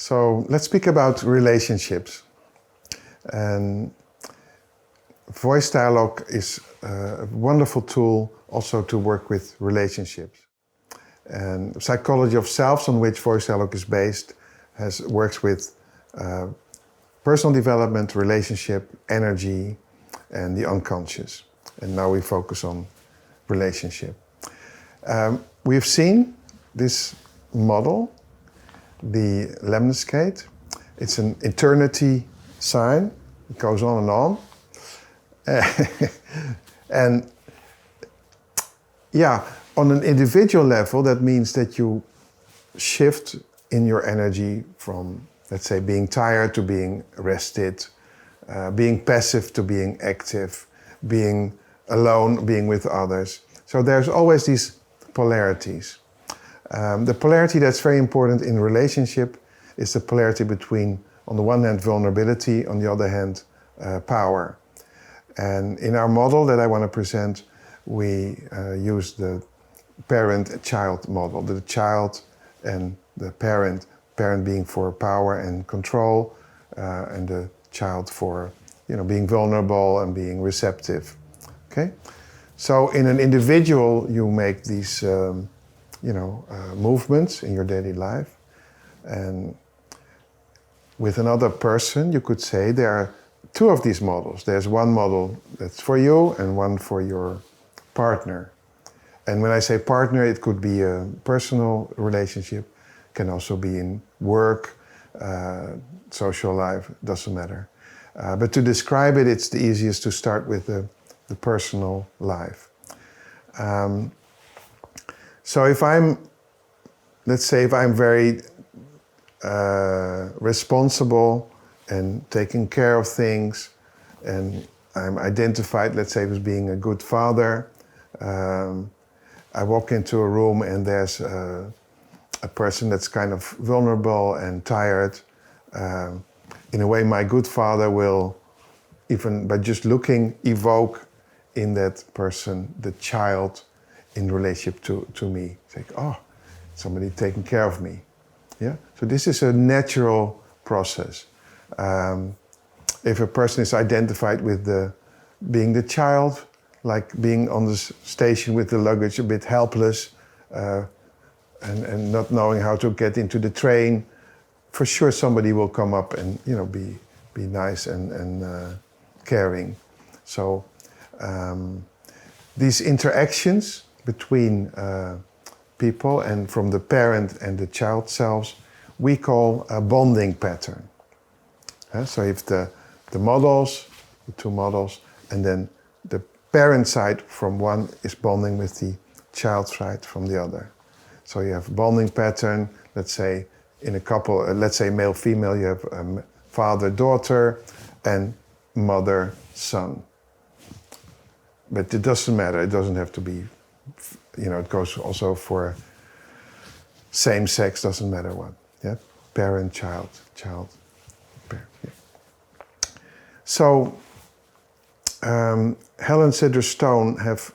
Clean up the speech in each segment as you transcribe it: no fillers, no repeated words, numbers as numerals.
So let's speak about relationships. And voice dialogue is a wonderful tool also to work with relationships. And psychology of selves, on which voice dialogue is based, works with personal development, relationship, energy, and the unconscious. And now we focus on relationship. We've seen this model, the lemniscate. It's an eternity sign. It goes on and on. And yeah, on an individual level, that means that you shift in your energy from, let's say, being tired to being rested, being passive to being active, being alone, being with others. So there's always these polarities. The polarity that's very important in relationship is the polarity between, on the one hand, vulnerability, on the other hand, power. And in our model that I want to present, we use the parent-child model. The child and the parent being for power and control, and the child for being vulnerable and being receptive. Okay? So in an individual, you make these movements in your daily life. And with another person, you could say there are two of these models. There's one model that's for you and one for your partner. And when I say partner, it could be a personal relationship, can also be in work, social life, doesn't matter. But to describe it, it's the easiest to start with the personal life. So if I'm very responsible and taking care of things, and I'm identified, let's say, as being a good father, I walk into a room and there's a person that's kind of vulnerable and tired. In a way, my good father will, even by just looking, evoke in that person the child in relationship to me. It's like, oh, somebody taking care of me. Yeah. So this is a natural process. If a person is identified with being the child, like being on the station with the luggage, a bit helpless, and not knowing how to get into the train, for sure somebody will come up and be nice and caring. So these interactions between people and from the parent and the child selves, we call a bonding pattern. So if the models, the two models, and then the parent side from one is bonding with the child side from the other. So you have a bonding pattern, let's say in a couple, let's say male-female, you have father-daughter and mother-son. But it doesn't matter, it doesn't have to be, it goes also for same sex, doesn't matter what. Yeah? Parent, child, parent. Yeah. So Helen Sidra Stone have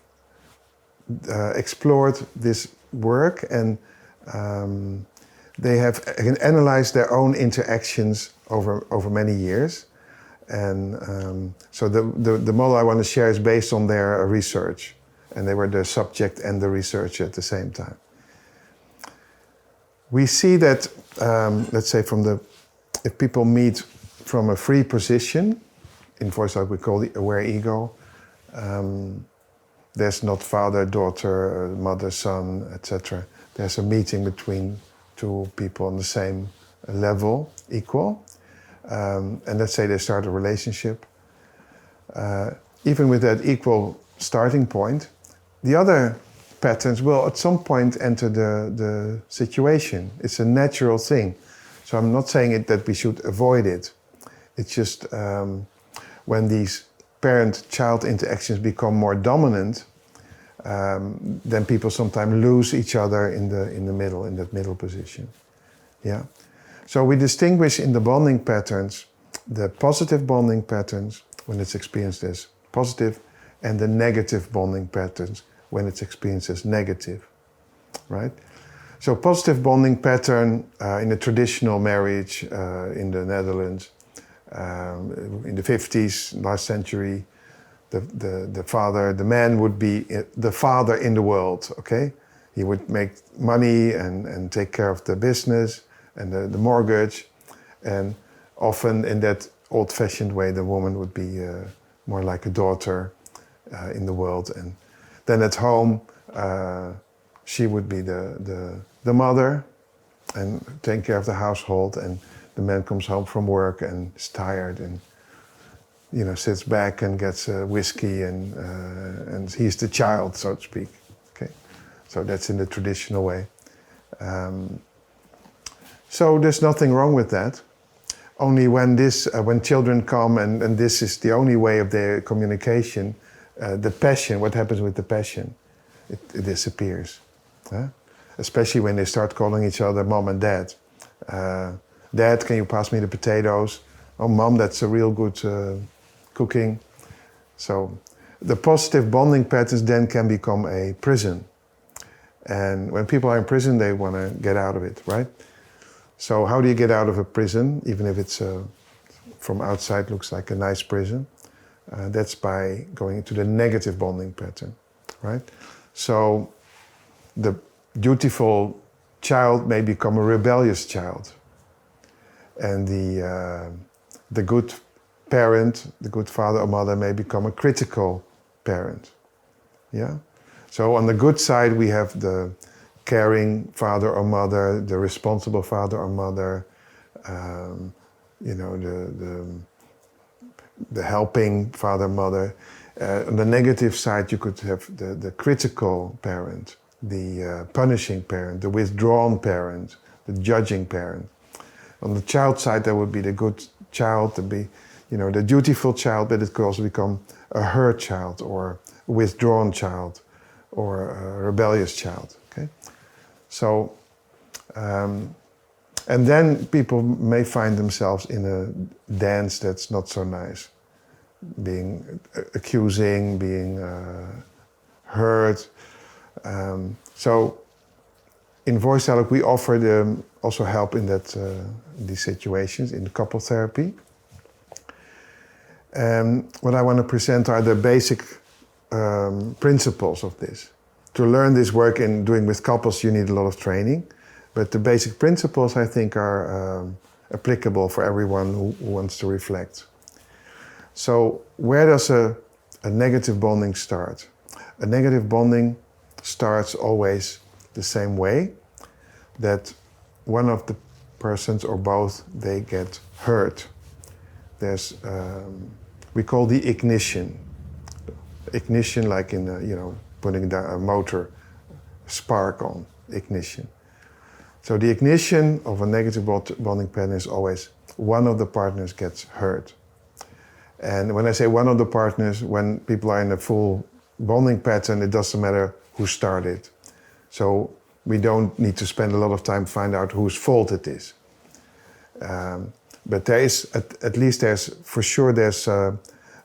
explored this work, and they have analyzed their own interactions over many years. And so the model I want to share is based on their research, and they were the subject and the researcher at the same time. We see that, let's say, if people meet from a free position, in voice dialogue we call the aware ego, there's not father, daughter, mother, son, etc. There's a meeting between two people on the same level, equal. And let's say they start a relationship. Even with that equal starting point, the other patterns will at some point enter the situation. It's a natural thing. So I'm not saying that we should avoid it. It's just when these parent-child interactions become more dominant, then people sometimes lose each other in that middle position. Yeah. So we distinguish in the bonding patterns the positive bonding patterns when it's experienced as positive, and the negative bonding patterns when it's experienced as negative, right? So positive bonding pattern in a traditional marriage in the Netherlands in the 50s, last century, the man would be the father in the world, okay? He would make money and take care of the business and the mortgage. And often in that old-fashioned way, the woman would be more like a daughter in the world. And then at home, she would be the mother and taking care of the household. And the man comes home from work and is tired and sits back and gets whiskey and he's the child, so to speak. Okay, so that's in the traditional way. So there's nothing wrong with that. Only when children come and this is the only way of their communication, the passion, what happens with the passion? It disappears. Huh? Especially when they start calling each other mom and dad. Dad, can you pass me the potatoes? Oh, mom, that's a real good cooking. So the positive bonding patterns then can become a prison. And when people are in prison, they want to get out of it, right? So how do you get out of a prison, even if it's from outside looks like a nice prison? That's by going into the negative bonding pattern, right? So the dutiful child may become a rebellious child. And the good parent, the good father or mother may become a critical parent. Yeah? So on the good side, we have the caring father or mother, the responsible father or mother, the helping father or mother. On the negative side, you could have the critical parent, the punishing parent, the withdrawn parent, the judging parent. On the child side, there would be the good child, the dutiful child, but it could also become a hurt child or a withdrawn child or a rebellious child. Okay, so and then people may find themselves in a dance that's not so nice, being accusing, being hurt. So in Voice Dialogue, we offer them also help in these situations in the couple therapy. What I want to present are the basic principles of this. To learn this work in doing with couples, you need a lot of training, but the basic principles I think are applicable for everyone who wants to reflect. So where does a negative bonding start? A negative bonding starts always the same way, that one of the persons or both, they get hurt. There's, we call the ignition. Ignition like in, putting a motor spark on, ignition. So the ignition of a negative bonding pattern is always one of the partners gets hurt. And when I say one of the partners, when people are in a full bonding pattern, it doesn't matter who started. So we don't need to spend a lot of time to find out whose fault it is. But there is, at least there's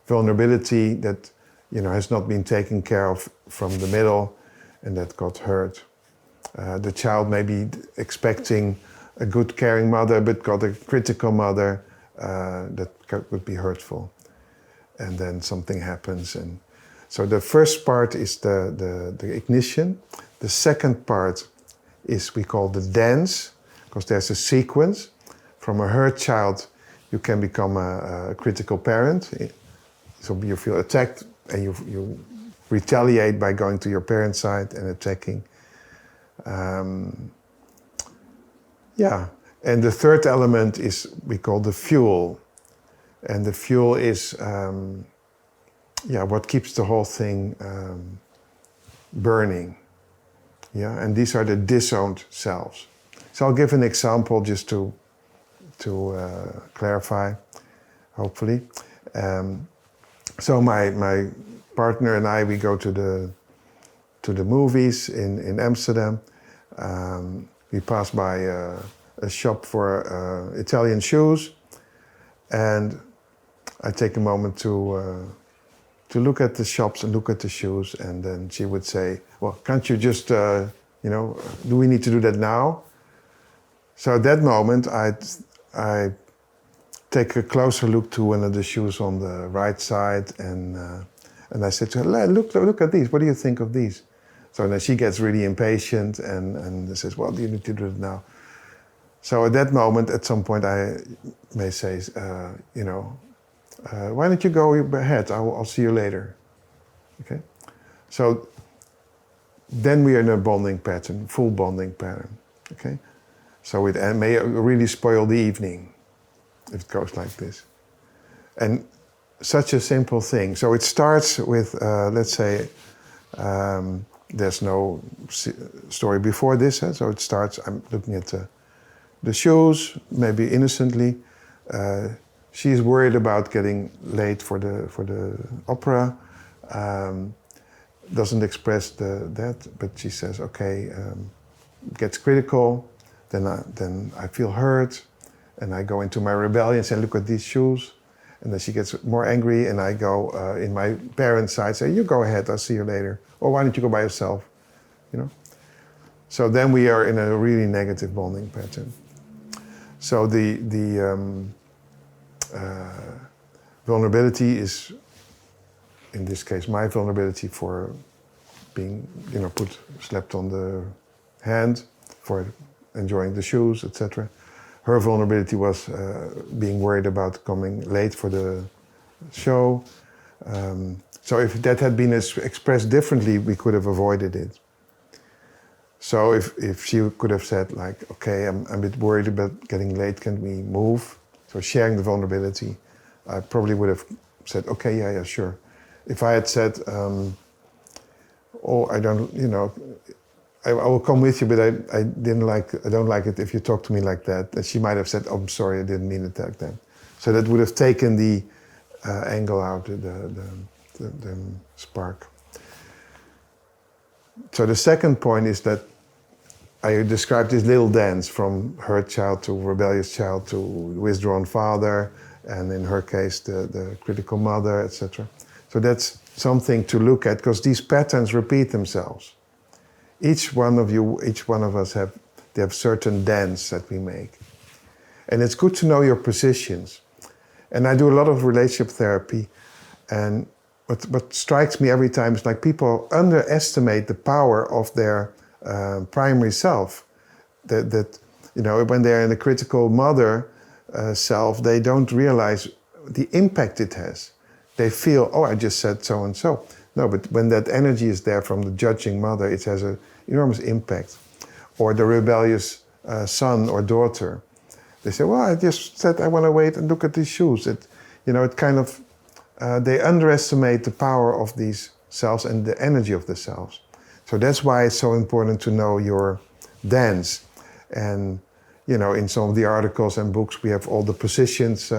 vulnerability that has not been taken care of from the middle and that got hurt. The child may be expecting a good caring mother but got a critical mother that would be hurtful. And then something happens. And so the first part is the ignition. The second part is we call the dance, because there's a sequence. From a hurt child, you can become a critical parent. So you feel attacked and you retaliate by going to your parent's side and attacking. And the third element is we call the fuel. And the fuel is what keeps the whole thing burning. Yeah, and these are the disowned selves. So I'll give an example just to clarify, hopefully. So my partner and I, we go to the movies in Amsterdam. We pass by a shop for Italian shoes, and I take a moment to look at the shops and look at the shoes, and then she would say, "Well, can't you just do we need to do that now? So at that moment, I take a closer look to one of the shoes on the right side, and I said to her, look at these. What do you think of these? So then she gets really impatient and says, well, you need to do it now. So at that moment, at some point, I may say, why don't you go ahead? I'll see you later. Okay. So then we are in a bonding pattern, full bonding pattern. Okay. So it may really spoil the evening if it goes like this. And such a simple thing. So it starts with, let's say, there's no story before this. So it starts, I'm looking at the shoes, maybe innocently. She's worried about getting late for the opera. Doesn't express that, but she says, okay, gets critical. Then I feel hurt, and I go into my rebellion and say, look at these shoes. And then she gets more angry, and I go in my parents' side, say, you go ahead, I'll see you later. Or why don't you go by yourself, So then we are in a really negative bonding pattern. So the vulnerability is, in this case, my vulnerability for being, slapped on the hand, for enjoying the shoes, etc. Her vulnerability was being worried about coming late for the show. So if that had been expressed differently, we could have avoided it. So if she could have said, like, okay, I'm a bit worried about getting late, can we move? So sharing the vulnerability, I probably would have said, okay, yeah, sure. If I had said, I don't, I will come with you, but I don't like it if you talk to me like that. And she might have said, oh, I'm sorry, I didn't mean it like that. So that would have taken the angle out, the spark. So the second point is that I described this little dance from hurt child to rebellious child to withdrawn father, and in her case, the critical mother, etc. So that's something to look at, because these patterns repeat themselves. Each one of us have certain dance that we make. And it's good to know your positions. And I do a lot of relationship therapy, and what strikes me every time is like people underestimate the power of their primary self. That when they're in the critical mother self, they don't realize the impact it has. They feel, oh, I just said so and so. No, but when that energy is there from the judging mother, it has an enormous impact. Or the rebellious son or daughter. They say, well, I just said I want to wait and look at these shoes. They underestimate the power of these selves and the energy of the selves. So that's why it's so important to know your dance. And, in some of the articles and books, we have all the positions.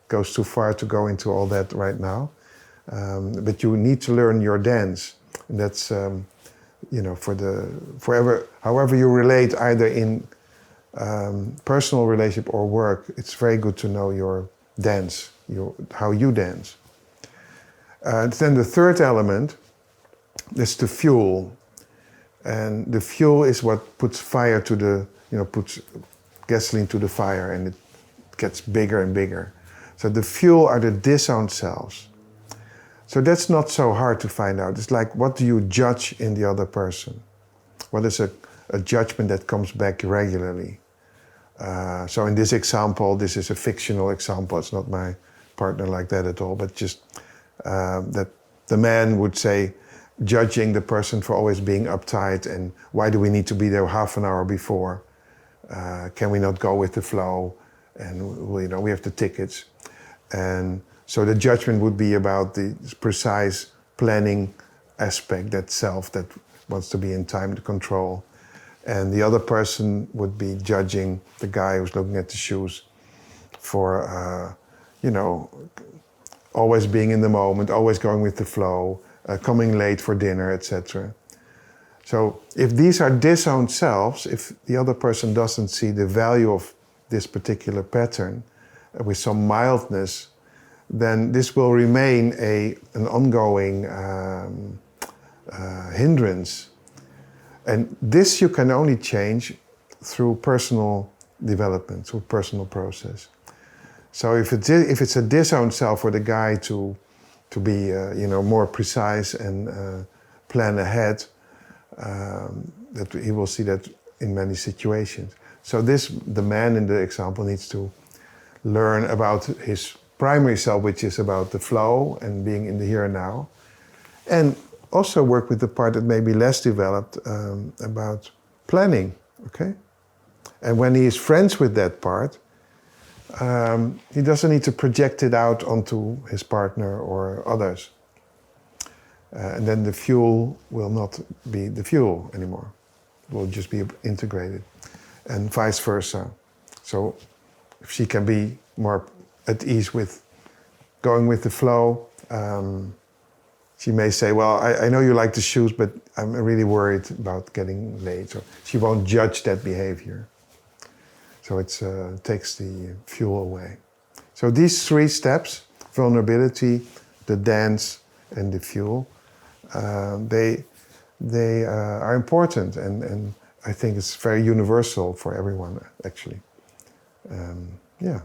Goes too far to go into all that right now. But you need to learn your dance. And that's, however you relate, either in personal relationship or work, it's very good to know your dance, how you dance. Then the third element is the fuel. And the fuel is what puts fire to puts gasoline to the fire, and it gets bigger and bigger. So the fuel are the disowned selves. So that's not so hard to find out. It's like, what do you judge in the other person? What is a judgment that comes back regularly? So in this example, this is a fictional example. It's not my partner like that at all, but just that the man would say, judging the person for always being uptight, and why do we need to be there half an hour before? Can we not go with the flow? And we have the tickets. And so the judgment would be about the precise planning aspect, that self that wants to be in time to control. And the other person would be judging the guy who's looking at the shoes for, always being in the moment, always going with the flow, coming late for dinner, etc. So if these are disowned selves, if the other person doesn't see the value of this particular pattern with some mildness, then this will remain an ongoing hindrance. And this you can only change through personal development, through personal process. So if it's a disowned self for the guy to be more precise and plan ahead, that he will see that in many situations. So the man in the example needs to learn about his primary self, which is about the flow and being in the here and now, and also work with the part that may be less developed about planning. Okay, and when he is friends with that part, he doesn't need to project it out onto his partner or others. And then the fuel will not be the fuel anymore. It will just be integrated, and vice versa. So if she can be more at ease with going with the flow, she may say, well, I know you like the shoes, but I'm really worried about getting late. So she won't judge that behavior. So it takes the fuel away. So these 3 steps, vulnerability, the dance, and the fuel, they are important, and I think it's very universal for everyone, actually. Yeah.